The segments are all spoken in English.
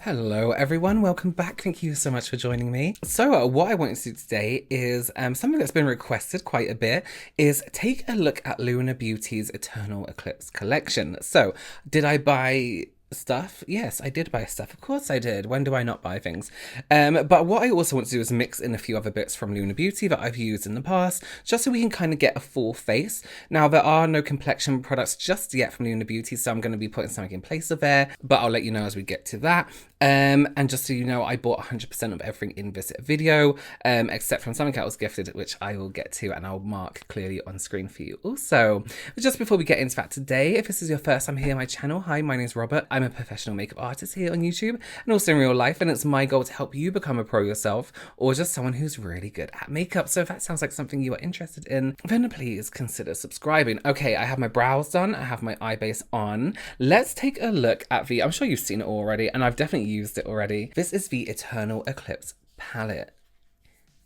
Hello everyone, welcome back. Thank you so much for joining me. So what I want to do today is something that's been requested quite a bit is take a look at Lunar Beauty's Eternal Eclipse collection. So did I buy stuff? Yes, I did buy stuff. Of course I did. When do I not buy things? But what I also want to do is mix in a few other bits from Lunar Beauty that I've used in the past, just so we can kind of get a full face. Now, there are no complexion products just yet from Lunar Beauty, so I'm going to be putting something in place of there, but I'll let you know as we get to that. And just so you know, I bought 100% of everything in this video, except from something I was gifted, which I will get to and I'll mark clearly on screen for you also. But just before we get into that today, if this is your first time here on my channel, hi, my name is Robert. I'm a professional makeup artist here on YouTube and also in real life, and it's my goal to help you become a pro yourself or just someone who's really good at makeup. So if that sounds like something you are interested in, then please consider subscribing. Okay, I have my brows done, I have my eye base on. Let's take a look at the, I'm sure you've seen it already and I've definitely used it already. This is the Eternal Eclipse palette.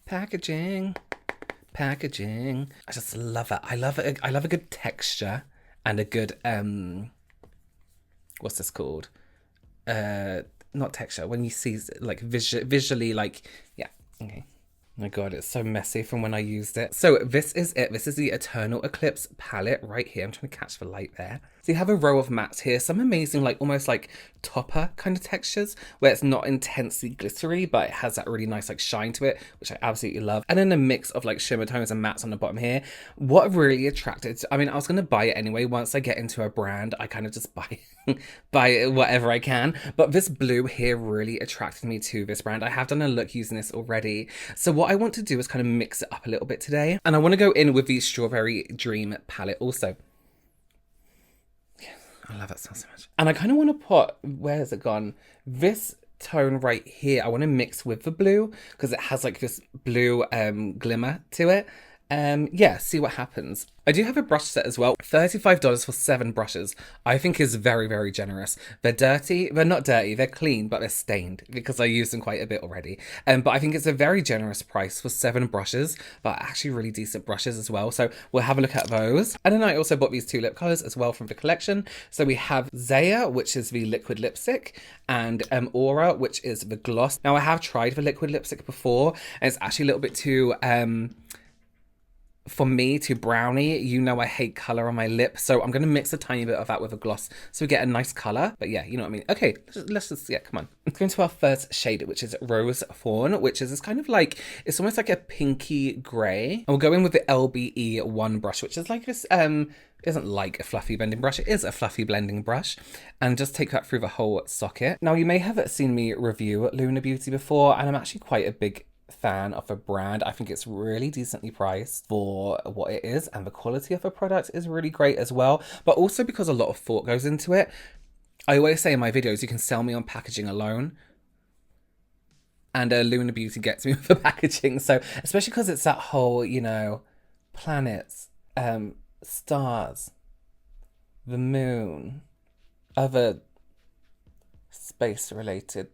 Packaging. I just love it. I love it. I love a good texture and a good what's this called? Not texture. When you see like visually, like, yeah. Okay. Oh my god, it's so messy from when I used it. So this is it. This is the Eternal Eclipse palette right here. I'm trying to catch the light there. So you have a row of mattes here, some amazing, like almost like topper kind of textures where it's not intensely glittery, but it has that really nice like shine to it, which I absolutely love. And then a mix of like shimmer tones and mattes on the bottom here. What really attracted, I mean, I was going to buy it anyway. Once I get into a brand, I kind of just buy whatever I can. But this blue here really attracted me to this brand. I have done a look using this already. So what I want to do is kind of mix it up a little bit today. And I want to go in with the Strawberry Dream palette also. I love that so much. And I kind of want to put, where has it gone? This tone right here, I want to mix with the blue because it has like this blue glimmer to it. Yeah, see what happens. I do have a brush set as well. $35 for 7 brushes, I think is very, very generous. They're dirty. They're not dirty. They're clean, but they're stained because I used them quite a bit already. But I think it's a very generous price for 7 brushes, but actually really decent brushes as well. So we'll have a look at those. And then I also bought these 2 lip colors as well from the collection. So we have Zaya, which is the liquid lipstick, and Aura, which is the gloss. Now I have tried the liquid lipstick before, and it's actually a little bit too for me, too browny. You know I hate colour on my lip, so I'm going to mix a tiny bit of that with a gloss so we get a nice colour. But yeah, you know what I mean. Okay, let's just, yeah, come on. Let's go into our first shade, which is Rose Fawn, which is this kind of like, it's almost like a pinky grey. And we'll go in with the LBE1 brush, which is like this, isn't like a fluffy blending brush, it is a fluffy blending brush, and just take that through the whole socket. Now you may have seen me review Lunar Beauty before, and I'm actually quite a big fan of a brand. I think it's really decently priced for what it is, and the quality of the product is really great as well, but also because a lot of thought goes into it. I always say in my videos, you can sell me on packaging alone, and Lunar Beauty gets me with the packaging. So especially because it's that whole, you know, planets, stars, the moon, other space related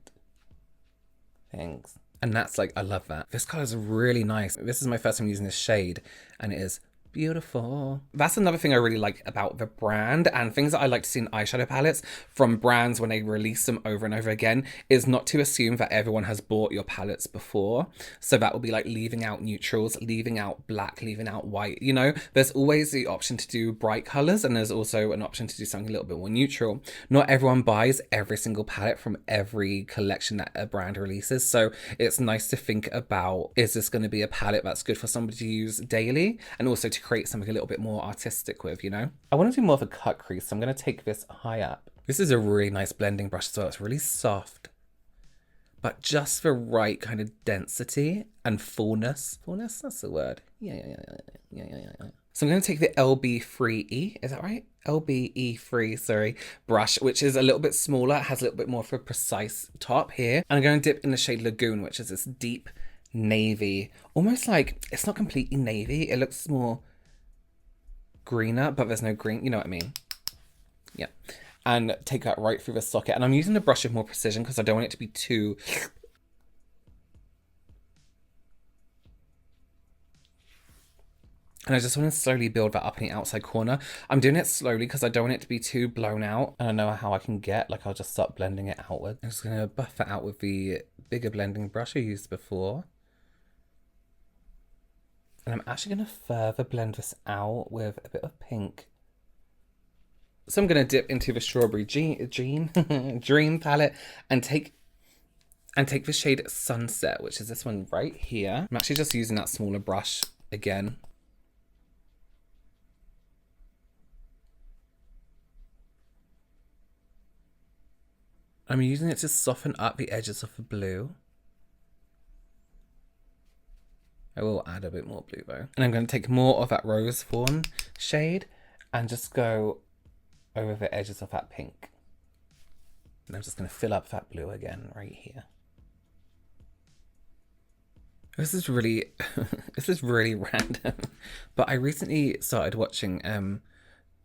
things. And that's like, I love that. This color is really nice. This is my first time using this shade and it is beautiful. That's another thing I really like about the brand, and things that I like to see in eyeshadow palettes from brands when they release them over and over again is not to assume that everyone has bought your palettes before. So that will be like leaving out neutrals, leaving out black, leaving out white, you know. There's always the option to do bright colors, and there's also an option to do something a little bit more neutral. Not everyone buys every single palette from every collection that a brand releases, so it's nice to think about, is this going to be a palette that's good for somebody to use daily, and also to create something a little bit more artistic with, you know? I want to do more of a cut crease, so I'm going to take this high up. This is a really nice blending brush as well. It's really soft, but just the right kind of density and fullness. Fullness, that's the word. Yeah. So I'm going to take the LB3E, is that right? LBE3, sorry, brush, which is a little bit smaller. It has a little bit more of a precise top here. And I'm going to dip in the shade Lagoon, which is this deep navy, almost like, it's not completely navy. It looks more greener, but there's no green, you know what I mean? Yeah. And take that right through the socket. And I'm using the brush with more precision because I don't want it to be too... And I just want to slowly build that up in the outside corner. I'm doing it slowly because I don't want it to be too blown out. And I know how I can get, like I'll just start blending it outward. I'm just going to buff that out with the bigger blending brush I used before. And I'm actually going to further blend this out with a bit of pink. So I'm going to dip into the Strawberry Dream palette and take the shade Sunset, which is this one right here. I'm actually just using that smaller brush again. I'm using it to soften up the edges of the blue. I will add a bit more blue though. And I'm going to take more of that Rose Fawn shade and just go over the edges of that pink. And I'm just going to fill up that blue again right here. This is really, this is really random. But I recently started watching,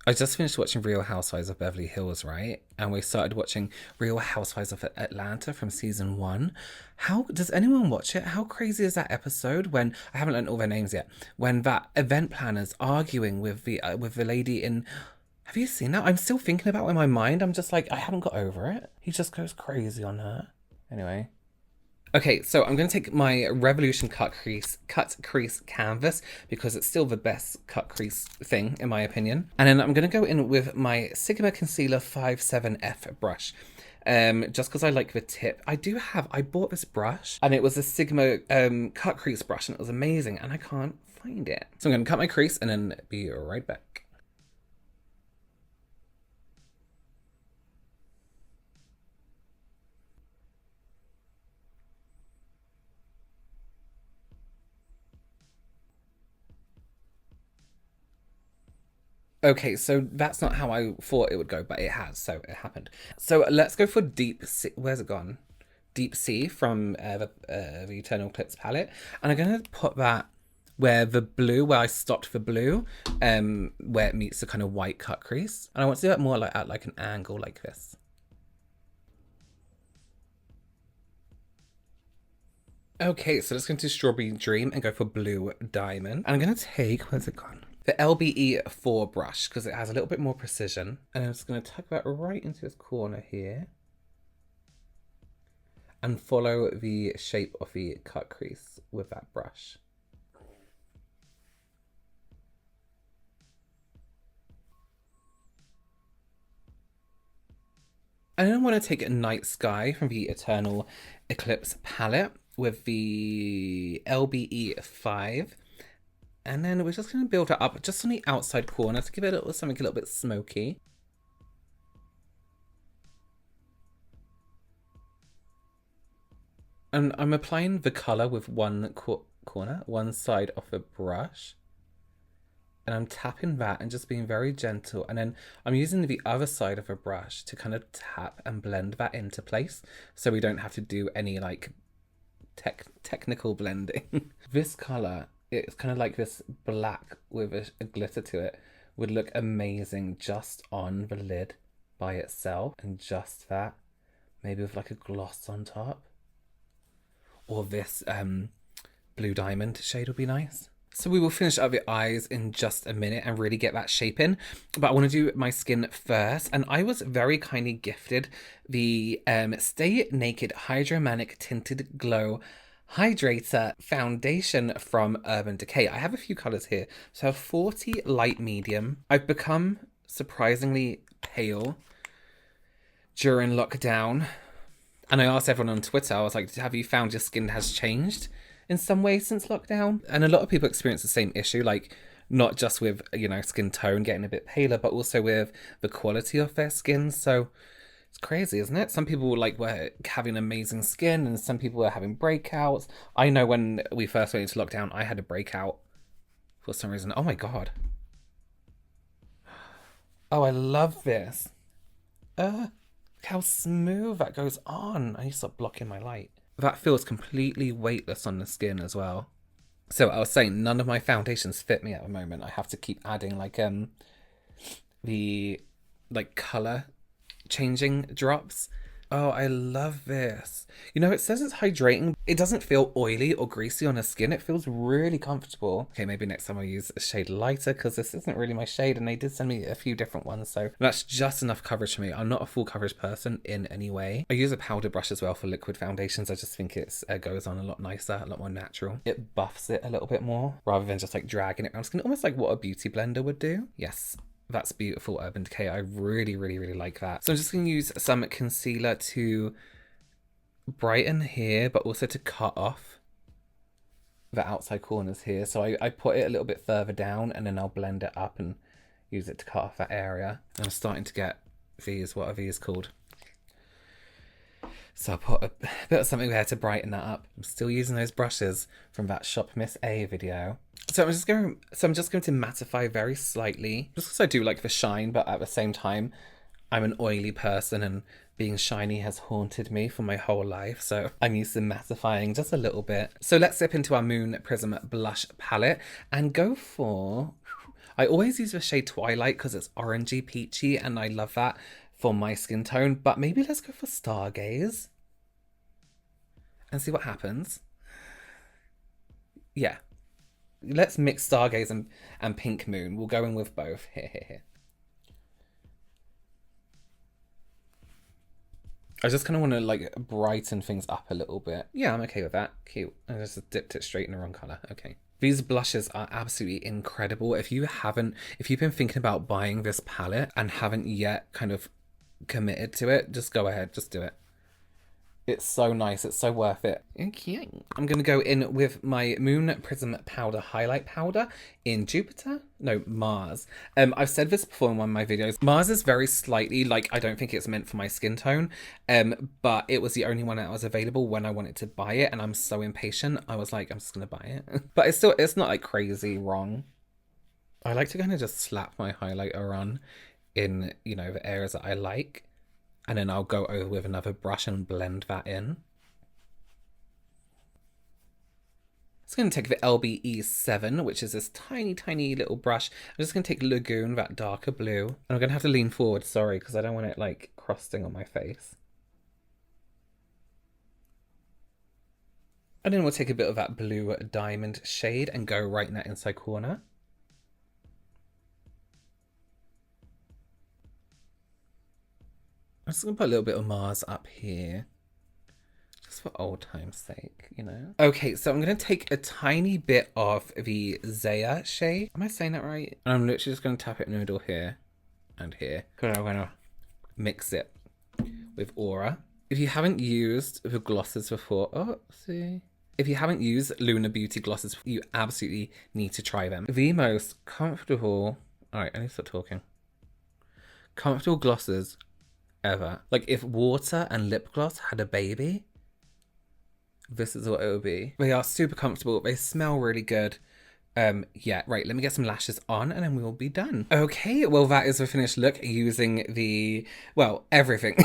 I just finished watching Real Housewives of Beverly Hills, right? And we started watching Real Housewives of Atlanta from season 1. How does anyone watch it? How crazy is that episode when, I haven't learned all their names yet, when that event planner's arguing with the lady in, have you seen that? I'm still thinking about it in my mind. I'm just like, I haven't got over it. He just goes crazy on her. Anyway. Okay, so I'm going to take my Revolution cut crease canvas because it's still the best cut crease thing, in my opinion. And then I'm going to go in with my Sigma Concealer 57F brush. Just because I like the tip. I bought this brush and it was a Sigma cut crease brush and it was amazing and I can't find it. So I'm going to cut my crease and then be right back. Okay, so that's not how I thought it would go, but it has, so it happened. So let's go for Deep Sea. Where's it gone? Deep Sea from the Eternal Eclipse palette. And I'm going to put that where I stopped the blue, where it meets the kind of white cut crease. And I want to do that more like at like an angle like this. Okay, so let's go into Strawberry Dream and go for Blue Diamond. And I'm going to take, where's it gone? The LBE4 brush, because it has a little bit more precision. And I'm just going to tuck that right into this corner here. And follow the shape of the cut crease with that brush. And then I want to take Night Sky from the Eternal Eclipse palette with the LBE5. And then we're just going to build it up just on the outside corner to give it something a little bit smoky. And I'm applying the colour with one one side of the brush. And I'm tapping that and just being very gentle. And then I'm using the other side of a brush to kind of tap and blend that into place. So we don't have to do any like technical blending. This colour, it's kind of like this black with a glitter to it, would look amazing just on the lid by itself. And just that, maybe with like a gloss on top. Or this Blue Diamond shade would be nice. So we will finish up the eyes in just a minute and really get that shape in. But I want to do my skin first. And I was very kindly gifted the Stay Naked Hydromanic Tinted Glow Hydrator Foundation from Urban Decay. I have a few colours here. So I have 40 light medium. I've become surprisingly pale during lockdown. And I asked everyone on Twitter, I was like, have you found your skin has changed in some way since lockdown? And a lot of people experience the same issue, like not just with, you know, skin tone getting a bit paler, but also with the quality of their skin. So it's crazy, isn't it? Some people were having amazing skin and some people were having breakouts. I know when we first went into lockdown, I had a breakout for some reason. Oh my God. Oh, I love this. Look how smooth that goes on. I need to stop blocking my light. That feels completely weightless on the skin as well. So I was saying, none of my foundations fit me at the moment. I have to keep adding the colour changing drops. Oh, I love this. You know, it says it's hydrating. It doesn't feel oily or greasy on the skin. It feels really comfortable. Okay, maybe next time I'll use a shade lighter because this isn't really my shade and they did send me a few different ones. So that's just enough coverage for me. I'm not a full coverage person in any way. I use a powder brush as well for liquid foundations. I just think it goes on a lot nicer, a lot more natural. It buffs it a little bit more rather than just like dragging it around skin, almost like what a beauty blender would do. Yes. That's beautiful, Urban Decay. I really, really, really like that. So I'm just going to use some concealer to brighten here, but also to cut off the outside corners here. So I put it a little bit further down and then I'll blend it up and use it to cut off that area. And I'm starting to get these, what are these called? So I'll put a bit of something there to brighten that up. I'm still using those brushes from that Shop Miss A video. So I'm just going to mattify very slightly, just because I do like the shine, but at the same time, I'm an oily person and being shiny has haunted me for my whole life. So I'm used to mattifying just a little bit. So let's dip into our Moon Prism blush palette and go for, I always use the shade Twilight because it's orangey peachy and I love that for my skin tone, but maybe let's go for Stargaze and see what happens. Yeah. Let's mix Stargaze and Pink Moon. We'll go in with both. Here. I just kind of want to like brighten things up a little bit. Yeah, I'm okay with that. Cute. I just dipped it straight in the wrong color. Okay. These blushes are absolutely incredible. If you've been thinking about buying this palette and haven't yet kind of committed to it, just go ahead, just do it. It's so nice. It's so worth it. Okay. I'm going to go in with my Moon Prism Powder Highlight Powder in Mars. I've said this before in one of my videos. Mars is very slightly, like, I don't think it's meant for my skin tone, but it was the only one that was available when I wanted to buy it, and I'm so impatient. I was like, I'm just going to buy it. But it's not like crazy wrong. I like to kind of just slap my highlighter on in, you know, the areas that I like. And then I'll go over with another brush and blend that in. It's going to take the LBE7, which is this tiny, tiny little brush. I'm just going to take Lagoon, that darker blue. And I'm going to have to lean forward, sorry, because I don't want it like crusting on my face. And then we'll take a bit of that blue diamond shade and go right in that inside corner. I'm just going to put a little bit of Mars up here. Just for old time's sake, you know? Okay, so I'm going to take a tiny bit of the Zaya shade. Am I saying that right? And I'm literally just going to tap it in the middle here and here. Because I'm going to mix it with Aura. If you haven't used the glosses before... If you haven't used Lunar Beauty glosses, you absolutely need to try them. The most comfortable... Alright, I need to stop talking. Comfortable glosses ever. Like, if water and lip gloss had a baby, this is what it would be. They are super comfortable. They smell really good. Yeah, right, let me get some lashes on and then we will be done. Okay, well, that is the finished look using the, well, everything.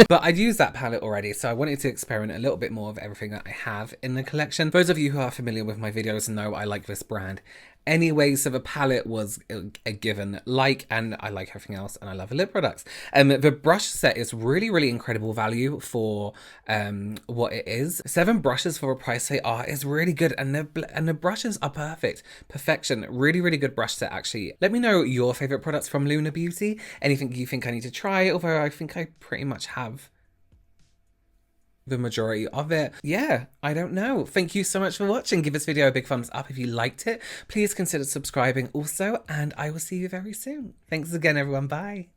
But I'd used that palette already, so I wanted to experiment a little bit more of everything that I have in the collection. Those of you who are familiar with my videos know I like this brand anyway, so the palette was a given like, and I like everything else, and I love the lip products. The brush set is really, really incredible value for what it is. 7 brushes for a price they are is really good, and the brushes are perfect. Perfection. Really, really good brush set, actually. Let me know your favorite products from Lunar Beauty. Anything you think I need to try, although I think I pretty much have the majority of it. Yeah, I don't know. Thank you so much for watching. Give this video a big thumbs up if you liked it. Please consider subscribing also, and I will see you very soon. Thanks again, everyone. Bye.